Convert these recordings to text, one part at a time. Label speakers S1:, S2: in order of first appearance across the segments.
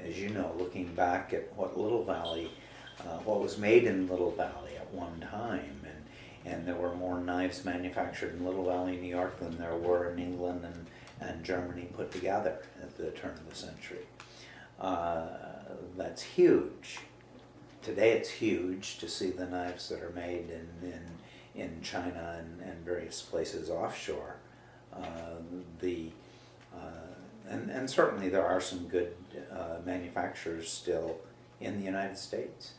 S1: as you know, looking back at what what was made in Little Valley at one time, and there were more knives manufactured in Little Valley, New York than there were in England and Germany put together at the turn of the century. That's huge. Today it's huge to see the knives that are made in China and various places offshore. And certainly there are some good manufacturers still in the United States,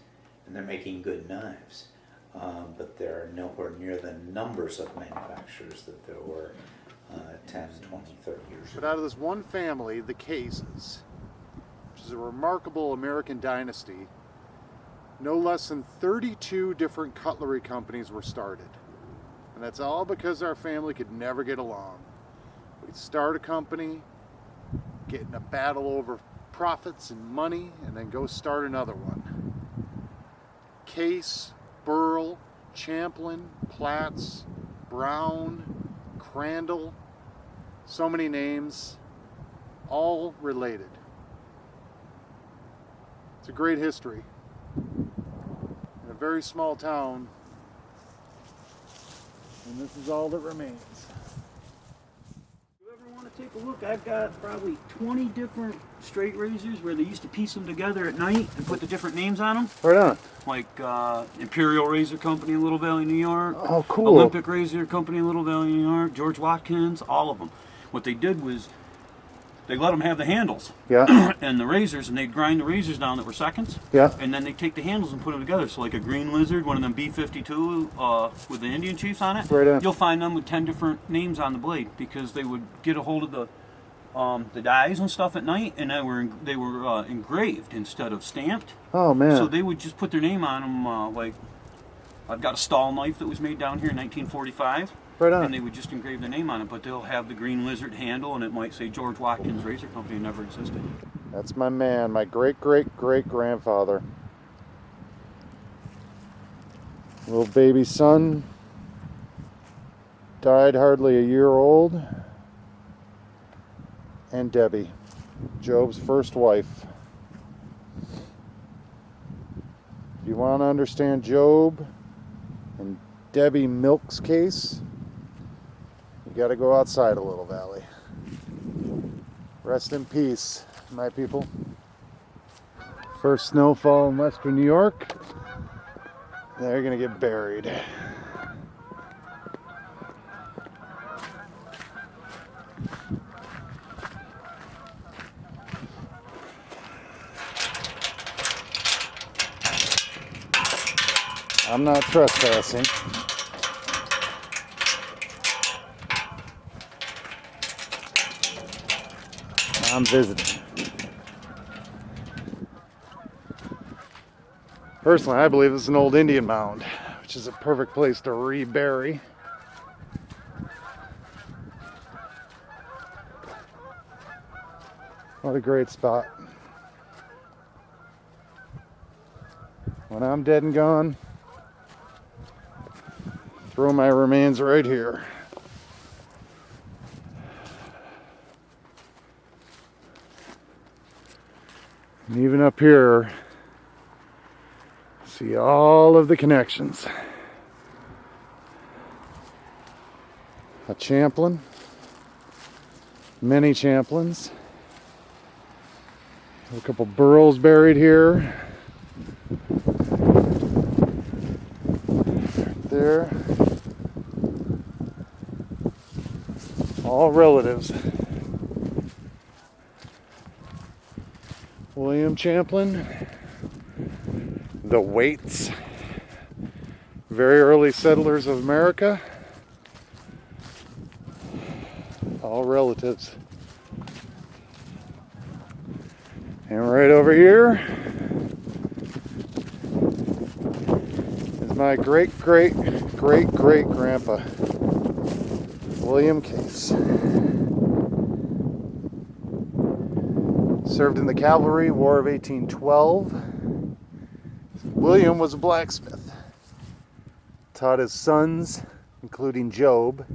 S1: and they're making good knives. But they're nowhere near the numbers of manufacturers that there were 10, 20, 30 years ago.
S2: But out of this one family, the Cases, which is a remarkable American dynasty, no less than 32 different cutlery companies were started. And that's all because our family could never get along. We'd start a company, get in a battle over profits and money, and then go start another one. Case, Burl, Champlin, Platts, Brown, Crandall, so many names, all related. It's a great history. In a very small town, and this is all that remains.
S3: If you ever want to take a look, I've got probably 20 different straight razors where they used to piece them together at night and put the different names on them.
S2: Right on.
S3: Like Imperial Razor Company in Little Valley, New York.
S2: Oh, cool.
S3: Olympic Razor Company in Little Valley, New York. George Watkins, all of them. What they did was they let them have the handles.
S2: Yeah.
S3: And the razors, and they'd grind the razors down that were seconds.
S2: Yeah.
S3: And then they take the handles and put them together. So like a green lizard, one of them B-52 with the Indian chiefs on it.
S2: Right on.
S3: You'll find them with 10 different names on the blade because they would get a hold of the dies and stuff at night, and they were engraved instead of stamped.
S2: Oh man.
S3: So they would just put their name on them. Like I've got a stall knife that was made down here in 1945.
S2: Right on.
S3: And they would just engrave their name on it, but they'll have the green lizard handle, and it might say George Watkins Razor Company. Never existed.
S2: That's my man, my great-great-great-grandfather. Little baby son died hardly a year old. And Debbie, Job's first wife. If you want to understand Job and Debbie Milk's case, you got to go outside of Little Valley. Rest in peace, my people. First snowfall in western New York. They're going to get buried. I'm not trespassing. I'm visiting. Personally, I believe this is an old Indian mound, which is a perfect place to rebury. What a great spot. When I'm dead and gone, throw my remains right here. And even up here, see all of the connections. A Champlin, many Champlins, a couple Burls buried here. Right there. All relatives. William Champlin, the Waits, very early settlers of America, all relatives. And right over here is my great-great-great-great-grandpa, William Case. Served in the cavalry, War of 1812. William was a blacksmith. Taught his sons, including Job,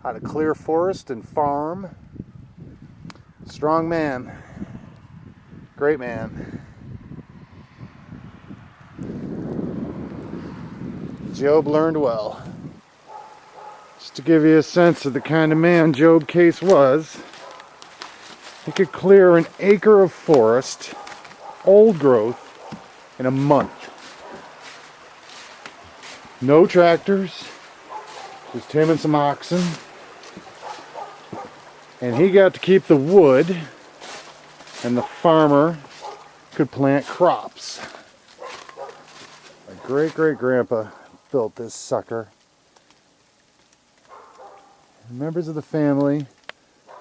S2: how to clear forest and farm. Strong man. Great man. Job learned well. Just to give you a sense of the kind of man Job Case was, he could clear an acre of forest, old growth, in a month. No tractors, just him and some oxen. And he got to keep the wood, and the farmer could plant crops. My great-great-grandpa built this sucker. Members of the family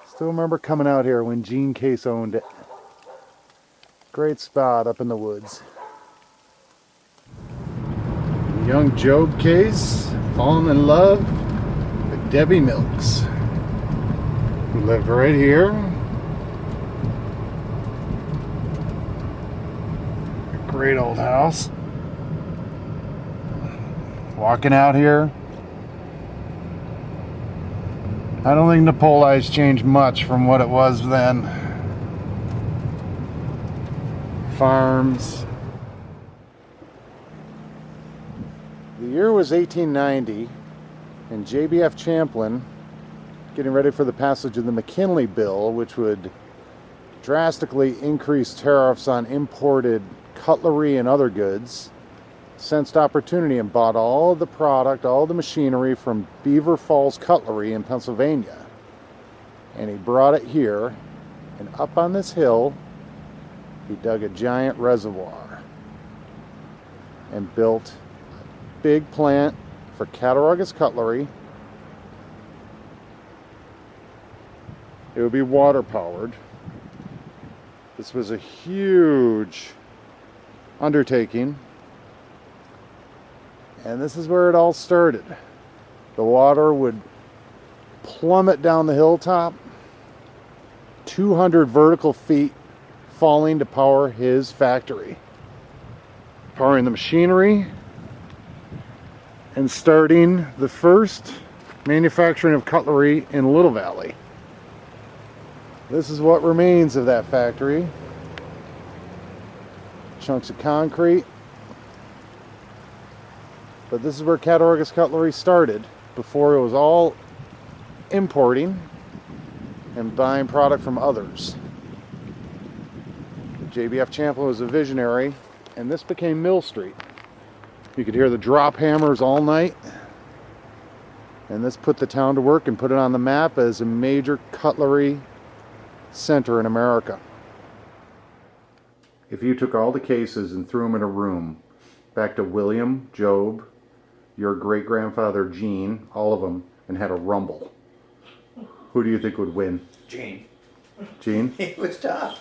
S2: still remember coming out here when Gene Case owned it. Great spot up in the woods. Young Job Case falling in love with Debbie Milks, who lived right here. A great old house. Walking out here, I don't think Napoli's changed much from what it was then. Farms. The year was 1890, and JBF Champlin, getting ready for the passage of the McKinley Bill, which would drastically increase tariffs on imported cutlery and other goods, sensed opportunity and bought all of the product, all the machinery from Beaver Falls Cutlery in Pennsylvania. And he brought it here, and up on this hill, he dug a giant reservoir and built a big plant for Cattaraugus+Cutlery. It would be water powered. This was a huge undertaking. And this is where it all started. The water would plummet down the hilltop, 200 vertical feet falling to power his factory, powering the machinery and starting the first manufacturing of cutlery in Little Valley. This is what remains of that factory. Chunks of concrete. But this is where Cattaraugus+Cutlery started, before it was all importing and buying product from others. JBF Champlin was a visionary, and this became Mill Street. You could hear the drop hammers all night, and this put the town to work and put it on the map as a major cutlery center in America. If you took all the cases and threw them in a room, back to William, Job, your great-grandfather Gene, all of them, and had a rumble, who do you think would win?
S1: Gene.
S2: Gene?
S1: He was tough.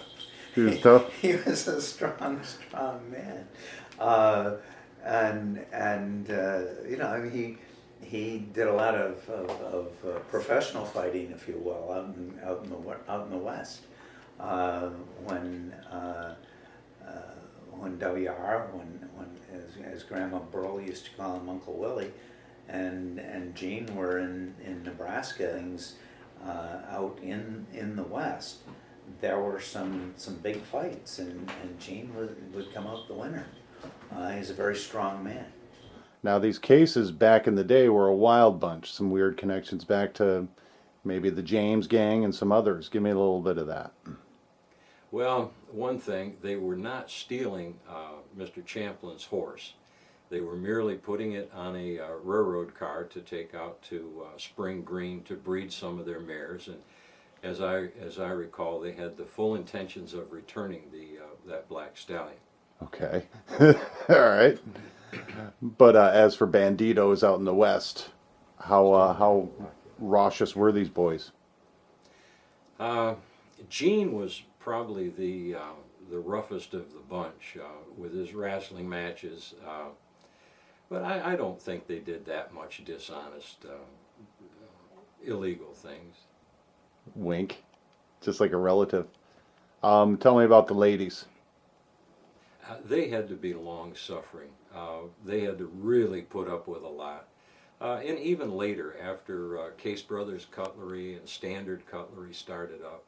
S2: He was tough?
S1: He was a strong man. You know, I mean, he did a lot of professional fighting, if you will, out in the West. When W.R., when his grandma Burley used to call him Uncle Willie, and Gene were in Nebraska, things out in the West, there were some big fights, and Gene would come out the winner. He's a very strong man.
S2: Now these cases back in the day were a wild bunch, some weird connections back to maybe the James gang and some others. Give me a little bit of that.
S4: Well, one thing, they were not stealing Mr. Champlin's horse. They were merely putting it on a railroad car to take out to Spring Green to breed some of their mares. And as I recall, they had the full intentions of returning that black stallion.
S2: Okay. All right. But as for banditos out in the West, how raucous were these boys?
S4: Gene was probably the roughest of the bunch with his wrestling matches, but I don't think they did that much dishonest, illegal things.
S2: Wink, just like a relative. Tell me about the ladies.
S4: They had to be long-suffering. They had to really put up with a lot. And even later, after Case+Brothers Cutlery and Standard Cutlery started up,